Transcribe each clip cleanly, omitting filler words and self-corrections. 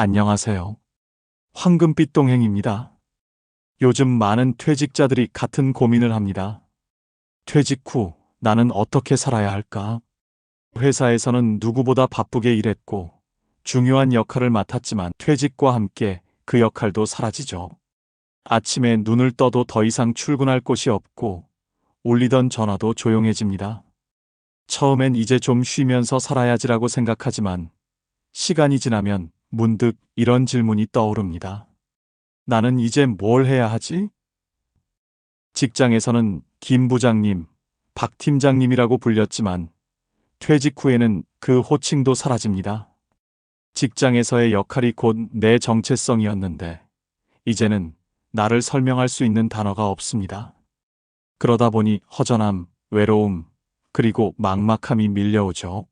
안녕하세요. 황금빛 동행입니다. 요즘 많은 퇴직자들이 같은 고민을 합니다. 퇴직 후 나는 어떻게 살아야 할까? 회사에서는 누구보다 바쁘게 일했고 중요한 역할을 맡았지만 퇴직과 함께 그 역할도 사라지죠. 아침에 눈을 떠도 더 이상 출근할 곳이 없고 울리던 전화도 조용해집니다. 처음엔 이제 좀 쉬면서 살아야지라고 생각하지만 시간이 지나면 문득 이런 질문이 떠오릅니다. 나는 이제 뭘 해야 하지? 직장에서는 김 부장님, 박 팀장님이라고 불렸지만 퇴직 후에는 그 호칭도 사라집니다. 직장에서의 역할이 곧 내 정체성이었는데 이제는 나를 설명할 수 있는 단어가 없습니다. 그러다 보니 허전함, 외로움, 그리고 막막함이 밀려오죠.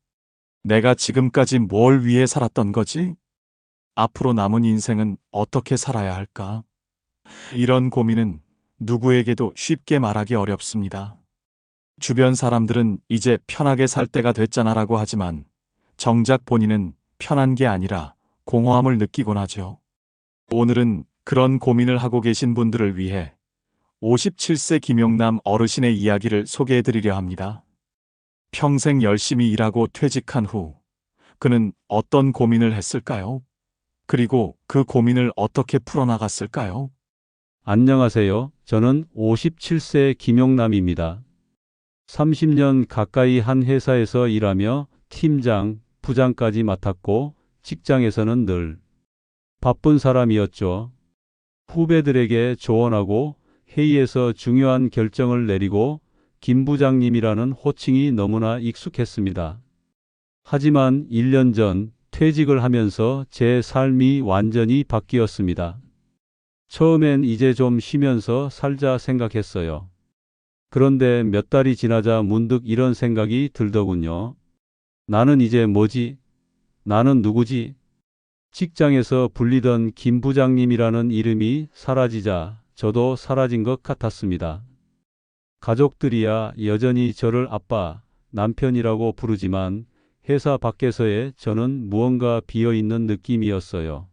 내가 지금까지 뭘 위해 살았던 거지? 앞으로 남은 인생은 어떻게 살아야 할까? 이런 고민은 누구에게도 쉽게 말하기 어렵습니다. 주변 사람들은 이제 편하게 살 때가 됐잖아라고 하지만 정작 본인은 편한 게 아니라 공허함을 느끼곤 하죠. 오늘은 그런 고민을 하고 계신 분들을 위해 57세 김용남 어르신의 이야기를 소개해 드리려 합니다. 평생 열심히 일하고 퇴직한 후 그는 어떤 고민을 했을까요? 그리고 그 고민을 어떻게 풀어나갔을까요? 안녕하세요. 저는 57세 김용남입니다. 30년 가까이 한 회사에서 일하며 팀장, 부장까지 맡았고 직장에서는 늘 바쁜 사람이었죠. 후배들에게 조언하고 회의에서 중요한 결정을 내리고 김 부장님이라는 호칭이 너무나 익숙했습니다. 하지만 1년 전 퇴직을 하면서 제 삶이 완전히 바뀌었습니다. 처음엔 이제 좀 쉬면서 살자 생각했어요. 그런데 몇 달이 지나자 문득 이런 생각이 들더군요. 나는 이제 뭐지? 나는 누구지? 직장에서 불리던 김 부장님이라는 이름이 사라지자 저도 사라진 것 같았습니다. 가족들이야 여전히 저를 아빠, 남편이라고 부르지만 회사 밖에서의 저는 무언가 비어있는 느낌이었어요.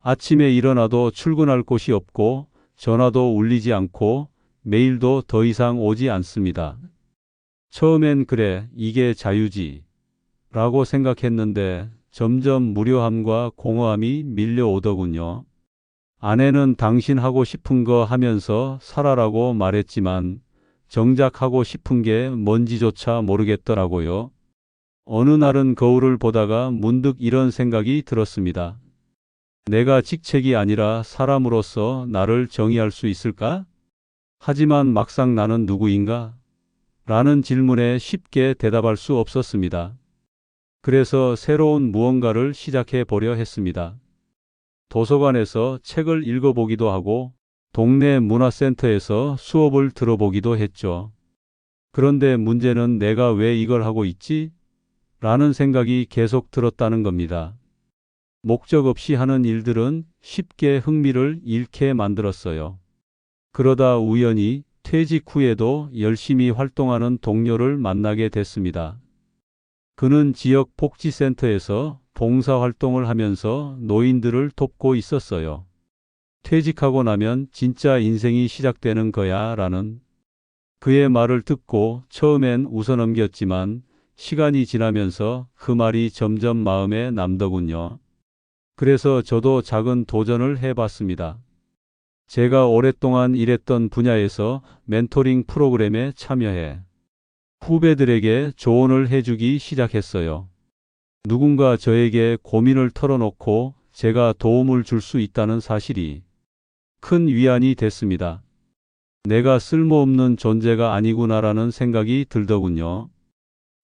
아침에 일어나도 출근할 곳이 없고 전화도 울리지 않고 메일도 더 이상 오지 않습니다. 처음엔 그래, 이게 자유지 라고 생각했는데 점점 무료함과 공허함이 밀려오더군요. 아내는 당신 하고 싶은 거 하면서 살아라고 말했지만 정작 하고 싶은 게 뭔지조차 모르겠더라고요. 어느 날은 거울을 보다가 문득 이런 생각이 들었습니다. 내가 직책이 아니라 사람으로서 나를 정의할 수 있을까? 하지만 막상 나는 누구인가? 라는 질문에 쉽게 대답할 수 없었습니다. 그래서 새로운 무언가를 시작해 보려 했습니다. 도서관에서 책을 읽어보기도 하고 동네 문화센터에서 수업을 들어보기도 했죠. 그런데 문제는 내가 왜 이걸 하고 있지? 라는 생각이 계속 들었다는 겁니다. 목적 없이 하는 일들은 쉽게 흥미를 잃게 만들었어요. 그러다 우연히 퇴직 후에도 열심히 활동하는 동료를 만나게 됐습니다. 그는 지역 복지센터에서 봉사활동을 하면서 노인들을 돕고 있었어요. 퇴직하고 나면 진짜 인생이 시작되는 거야 라는 그의 말을 듣고 처음엔 웃어넘겼지만 시간이 지나면서 그 말이 점점 마음에 남더군요. 그래서 저도 작은 도전을 해봤습니다. 제가 오랫동안 일했던 분야에서 멘토링 프로그램에 참여해 후배들에게 조언을 해주기 시작했어요. 누군가 저에게 고민을 털어놓고 제가 도움을 줄 수 있다는 사실이 큰 위안이 됐습니다. 내가 쓸모없는 존재가 아니구나라는 생각이 들더군요.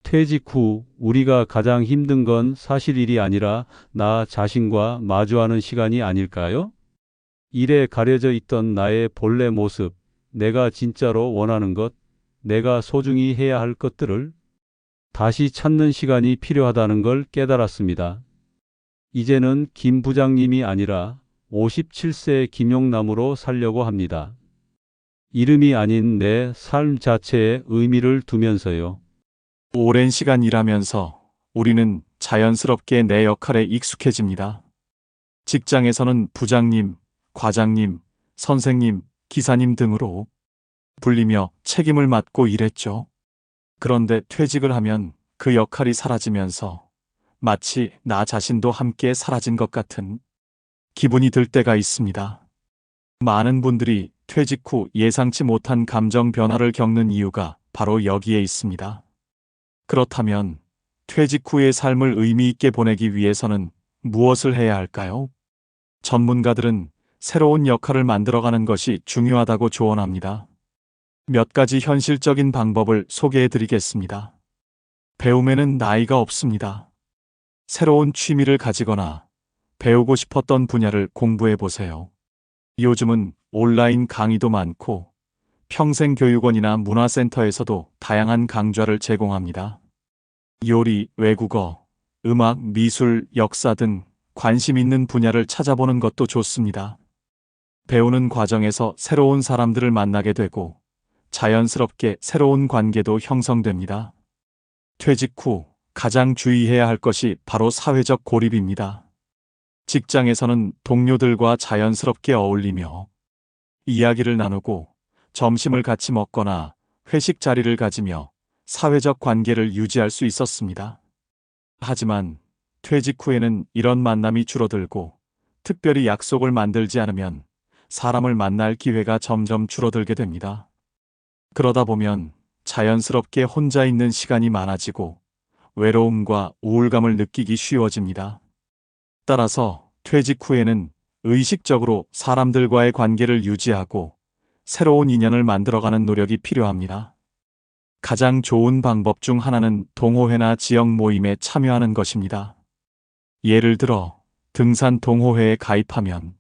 퇴직 후 우리가 가장 힘든 건 사실 일이 아니라 나 자신과 마주하는 시간이 아닐까요? 일에 가려져 있던 나의 본래 모습, 내가 진짜로 원하는 것, 내가 소중히 해야 할 것들을 다시 찾는 시간이 필요하다는 걸 깨달았습니다. 이제는 김 부장님이 아니라 57세 김용남으로 살려고 합니다. 이름이 아닌 내 삶 자체에 의미를 두면서요. 오랜 시간 일하면서 우리는 자연스럽게 내 역할에 익숙해집니다. 직장에서는 부장님, 과장님, 선생님, 기사님 등으로 불리며 책임을 맡고 일했죠. 그런데 퇴직을 하면 그 역할이 사라지면서 마치 나 자신도 함께 사라진 것 같은 기분이 들 때가 있습니다. 많은 분들이 퇴직 후 예상치 못한 감정 변화를 겪는 이유가 바로 여기에 있습니다. 그렇다면 퇴직 후의 삶을 의미 있게 보내기 위해서는 무엇을 해야 할까요? 전문가들은 새로운 역할을 만들어가는 것이 중요하다고 조언합니다. 몇 가지 현실적인 방법을 소개해 드리겠습니다. 배움에는 나이가 없습니다. 새로운 취미를 가지거나 배우고 싶었던 분야를 공부해 보세요. 요즘은 온라인 강의도 많고 평생교육원이나 문화센터에서도 다양한 강좌를 제공합니다. 요리, 외국어, 음악, 미술, 역사 등 관심 있는 분야를 찾아보는 것도 좋습니다. 배우는 과정에서 새로운 사람들을 만나게 되고 자연스럽게 새로운 관계도 형성됩니다. 퇴직 후 가장 주의해야 할 것이 바로 사회적 고립입니다. 직장에서는 동료들과 자연스럽게 어울리며 이야기를 나누고 점심을 같이 먹거나 회식 자리를 가지며 사회적 관계를 유지할 수 있었습니다. 하지만 퇴직 후에는 이런 만남이 줄어들고 특별히 약속을 만들지 않으면 사람을 만날 기회가 점점 줄어들게 됩니다. 그러다 보면 자연스럽게 혼자 있는 시간이 많아지고 외로움과 우울감을 느끼기 쉬워집니다. 따라서 퇴직 후에는 의식적으로 사람들과의 관계를 유지하고 새로운 인연을 만들어가는 노력이 필요합니다. 가장 좋은 방법 중 하나는 동호회나 지역 모임에 참여하는 것입니다. 예를 들어 등산 동호회에 가입하면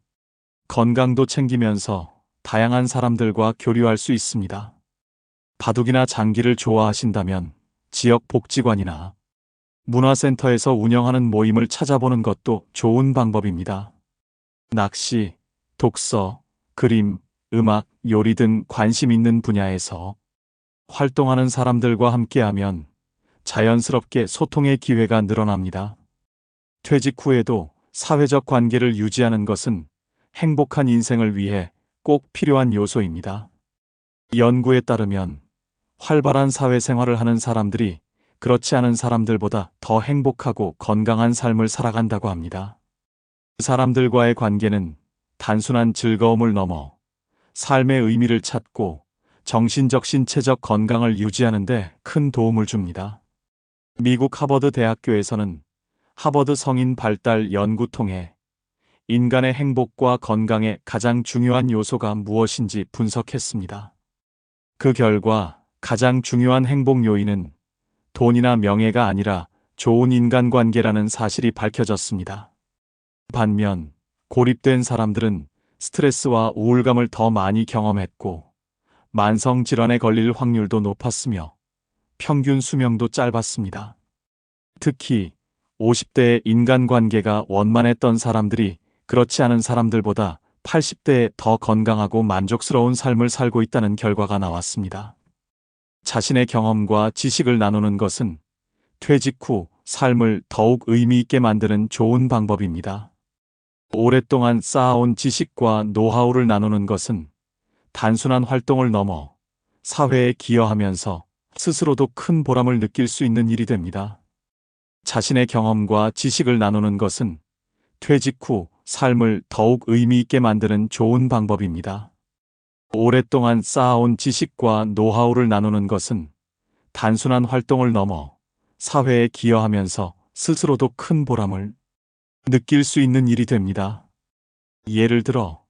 건강도 챙기면서 다양한 사람들과 교류할 수 있습니다. 바둑이나 장기를 좋아하신다면 지역 복지관이나 문화센터에서 운영하는 모임을 찾아보는 것도 좋은 방법입니다. 낚시, 독서, 그림, 음악, 요리 등 관심 있는 분야에서 활동하는 사람들과 함께하면 자연스럽게 소통의 기회가 늘어납니다. 퇴직 후에도 사회적 관계를 유지하는 것은 행복한 인생을 위해 꼭 필요한 요소입니다. 연구에 따르면 활발한 사회생활을 하는 사람들이 그렇지 않은 사람들보다 더 행복하고 건강한 삶을 살아간다고 합니다. 사람들과의 관계는 단순한 즐거움을 넘어 삶의 의미를 찾고 정신적 신체적 건강을 유지하는 데 큰 도움을 줍니다. 미국 하버드 대학교에서는 하버드 성인 발달 연구 통해 인간의 행복과 건강에 가장 중요한 요소가 무엇인지 분석했습니다. 그 결과 가장 중요한 행복 요인은 돈이나 명예가 아니라 좋은 인간관계라는 사실이 밝혀졌습니다. 반면 고립된 사람들은 스트레스와 우울감을 더 많이 경험했고 만성질환에 걸릴 확률도 높았으며 평균 수명도 짧았습니다. 특히 50대의 인간관계가 원만했던 사람들이 그렇지 않은 사람들보다 80대에 더 건강하고 만족스러운 삶을 살고 있다는 결과가 나왔습니다. 자신의 경험과 지식을 나누는 것은 퇴직 후 삶을 더욱 의미 있게 만드는 좋은 방법입니다. 오랫동안 쌓아온 지식과 노하우를 나누는 것은 단순한 활동을 넘어 사회에 기여하면서 스스로도 큰 보람을 느낄 수 있는 일이 됩니다. 자신의 경험과 지식을 나누는 것은 퇴직 후 삶을 더욱 의미 있게 만드는 좋은 방법입니다. 오랫동안 쌓아온 지식과 노하우를 나누는 것은 단순한 활동을 넘어 사회에 기여하면서 스스로도 큰 보람을 느낄 수 있는 일이 됩니다. 예를 들어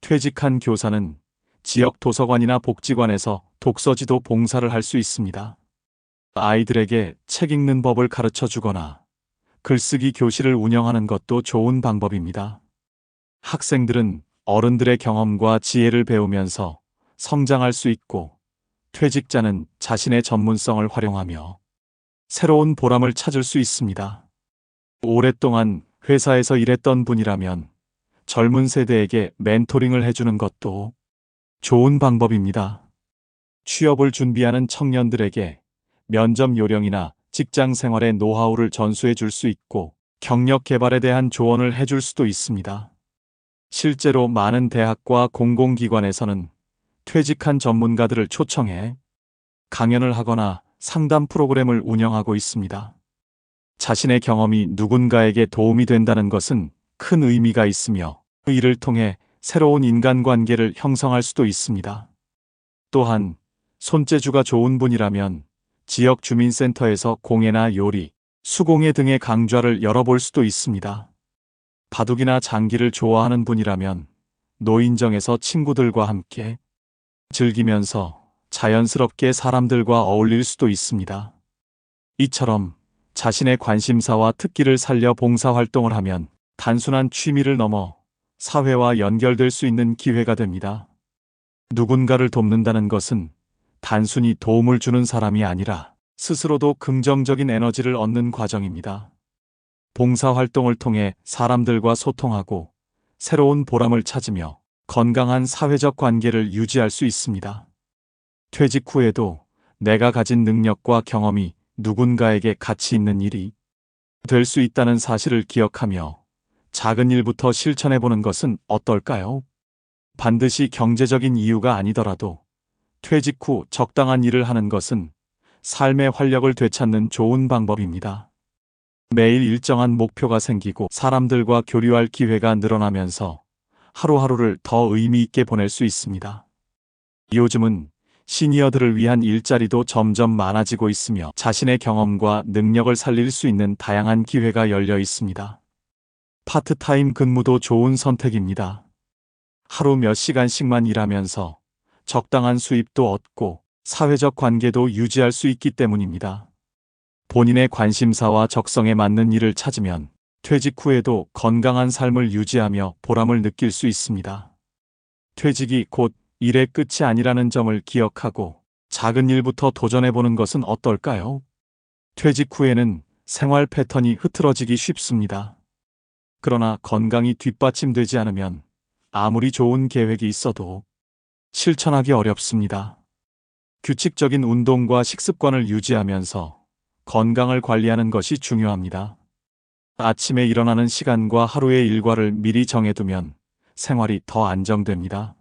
퇴직한 교사는 지역 도서관이나 복지관에서 독서지도 봉사를 할 수 있습니다. 아이들에게 책 읽는 법을 가르쳐 주거나 글쓰기 교실을 운영하는 것도 좋은 방법입니다. 학생들은 어른들의 경험과 지혜를 배우면서 성장할 수 있고 퇴직자는 자신의 전문성을 활용하며 새로운 보람을 찾을 수 있습니다. 오랫동안 회사에서 일했던 분이라면 젊은 세대에게 멘토링을 해주는 것도 좋은 방법입니다. 취업을 준비하는 청년들에게 면접 요령이나 직장 생활의 노하우를 전수해 줄 수 있고 경력 개발에 대한 조언을 해줄 수도 있습니다. 실제로 많은 대학과 공공기관에서는 퇴직한 전문가들을 초청해 강연을 하거나 상담 프로그램을 운영하고 있습니다. 자신의 경험이 누군가에게 도움이 된다는 것은 큰 의미가 있으며 이를 통해 새로운 인간관계를 형성할 수도 있습니다. 또한 손재주가 좋은 분이라면 지역 주민센터에서 공예나 요리, 수공예 등의 강좌를 열어볼 수도 있습니다. 바둑이나 장기를 좋아하는 분이라면 노인정에서 친구들과 함께 즐기면서 자연스럽게 사람들과 어울릴 수도 있습니다. 이처럼 자신의 관심사와 특기를 살려 봉사활동을 하면 단순한 취미를 넘어 사회와 연결될 수 있는 기회가 됩니다. 누군가를 돕는다는 것은 단순히 도움을 주는 사람이 아니라 스스로도 긍정적인 에너지를 얻는 과정입니다. 봉사활동을 통해 사람들과 소통하고 새로운 보람을 찾으며 건강한 사회적 관계를 유지할 수 있습니다. 퇴직 후에도 내가 가진 능력과 경험이 누군가에게 가치 있는 일이 될 수 있다는 사실을 기억하며 작은 일부터 실천해보는 것은 어떨까요? 반드시 경제적인 이유가 아니더라도 퇴직 후 적당한 일을 하는 것은 삶의 활력을 되찾는 좋은 방법입니다. 매일 일정한 목표가 생기고 사람들과 교류할 기회가 늘어나면서 하루하루를 더 의미 있게 보낼 수 있습니다. 요즘은 시니어들을 위한 일자리도 점점 많아지고 있으며 자신의 경험과 능력을 살릴 수 있는 다양한 기회가 열려 있습니다. 파트타임 근무도 좋은 선택입니다. 하루 몇 시간씩만 일하면서 적당한 수입도 얻고 사회적 관계도 유지할 수 있기 때문입니다. 본인의 관심사와 적성에 맞는 일을 찾으면 퇴직 후에도 건강한 삶을 유지하며 보람을 느낄 수 있습니다. 퇴직이 곧 일의 끝이 아니라는 점을 기억하고 작은 일부터 도전해보는 것은 어떨까요? 퇴직 후에는 생활 패턴이 흐트러지기 쉽습니다. 그러나 건강이 뒷받침되지 않으면 아무리 좋은 계획이 있어도 실천하기 어렵습니다. 규칙적인 운동과 식습관을 유지하면서 건강을 관리하는 것이 중요합니다. 아침에 일어나는 시간과 하루의 일과를 미리 정해두면 생활이 더 안정됩니다.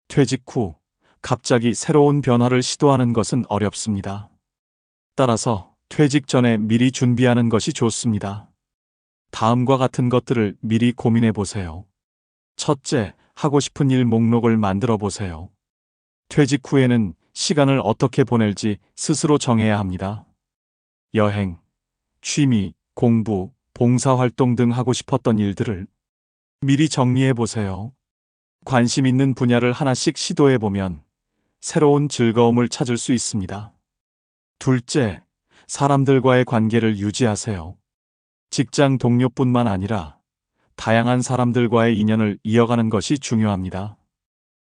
퇴직 후 갑자기 새로운 변화를 시도하는 것은 어렵습니다. 따라서 퇴직 전에 미리 준비하는 것이 좋습니다. 다음과 같은 것들을 미리 고민해 보세요. 첫째, 하고 싶은 일 목록을 만들어 보세요. 퇴직 후에는 시간을 어떻게 보낼지 스스로 정해야 합니다. 여행, 취미, 공부, 봉사활동 등 하고 싶었던 일들을 미리 정리해 보세요. 관심 있는 분야를 하나씩 시도해 보면 새로운 즐거움을 찾을 수 있습니다. 둘째, 사람들과의 관계를 유지하세요. 직장 동료뿐만 아니라 다양한 사람들과의 인연을 이어가는 것이 중요합니다.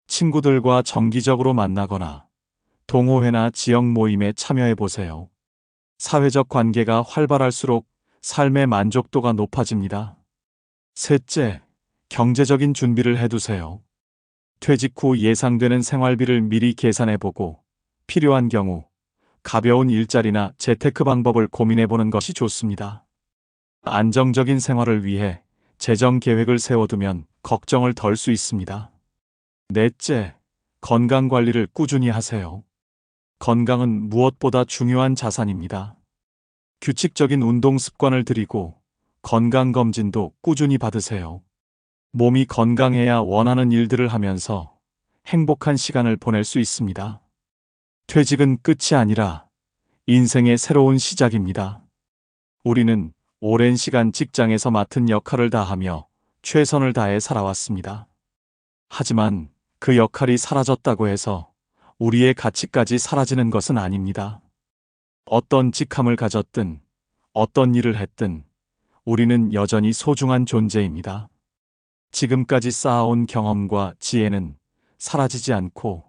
친구들과 정기적으로 만나거나 동호회나 지역 모임에 참여해 보세요. 사회적 관계가 활발할수록 삶의 만족도가 높아집니다. 셋째, 경제적인 준비를 해두세요. 퇴직 후 예상되는 생활비를 미리 계산해보고 필요한 경우 가벼운 일자리나 재테크 방법을 고민해보는 것이 좋습니다. 안정적인 생활을 위해 재정 계획을 세워두면 걱정을 덜 수 있습니다. 넷째, 건강 관리를 꾸준히 하세요. 건강은 무엇보다 중요한 자산입니다. 규칙적인 운동 습관을 들이고 건강검진도 꾸준히 받으세요. 몸이 건강해야 원하는 일들을 하면서 행복한 시간을 보낼 수 있습니다. 퇴직은 끝이 아니라 인생의 새로운 시작입니다. 우리는 오랜 시간 직장에서 맡은 역할을 다하며 최선을 다해 살아왔습니다. 하지만 그 역할이 사라졌다고 해서 우리의 가치까지 사라지는 것은 아닙니다. 어떤 직함을 가졌든 어떤 일을 했든 우리는 여전히 소중한 존재입니다. 지금까지 쌓아온 경험과 지혜는 사라지지 않고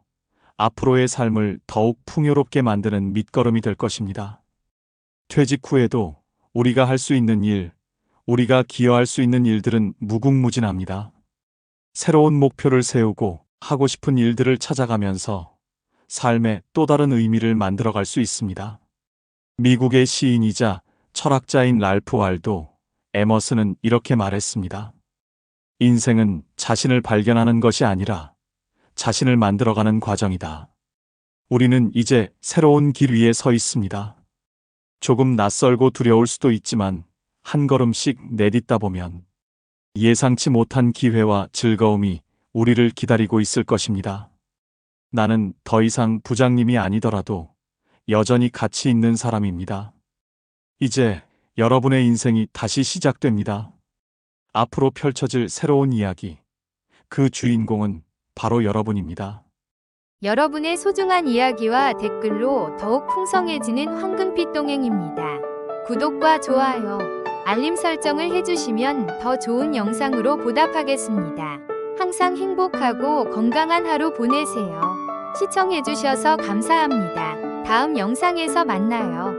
앞으로의 삶을 더욱 풍요롭게 만드는 밑거름이 될 것입니다. 퇴직 후에도 우리가 할 수 있는 일, 우리가 기여할 수 있는 일들은 무궁무진합니다. 새로운 목표를 세우고 하고 싶은 일들을 찾아가면서 삶에 또 다른 의미를 만들어갈 수 있습니다. 미국의 시인이자 철학자인 랄프 왈도 에머슨은 이렇게 말했습니다. 인생은 자신을 발견하는 것이 아니라 자신을 만들어가는 과정이다. 우리는 이제 새로운 길 위에 서 있습니다. 조금 낯설고 두려울 수도 있지만 한 걸음씩 내딛다 보면 예상치 못한 기회와 즐거움이 우리를 기다리고 있을 것입니다. 나는 더 이상 부장님이 아니더라도 여전히 가치 있는 사람입니다. 이제 여러분의 인생이 다시 시작됩니다. 앞으로 펼쳐질 새로운 이야기, 그 주인공은 바로 여러분입니다. 여러분의 소중한 이야기와 댓글로 더욱 풍성해지는 황금빛 동행입니다. 구독과 좋아요, 알림 설정을 해주시면 더 좋은 영상으로 보답하겠습니다. 항상 행복하고 건강한 하루 보내세요. 시청해주셔서 감사합니다. 다음 영상에서 만나요.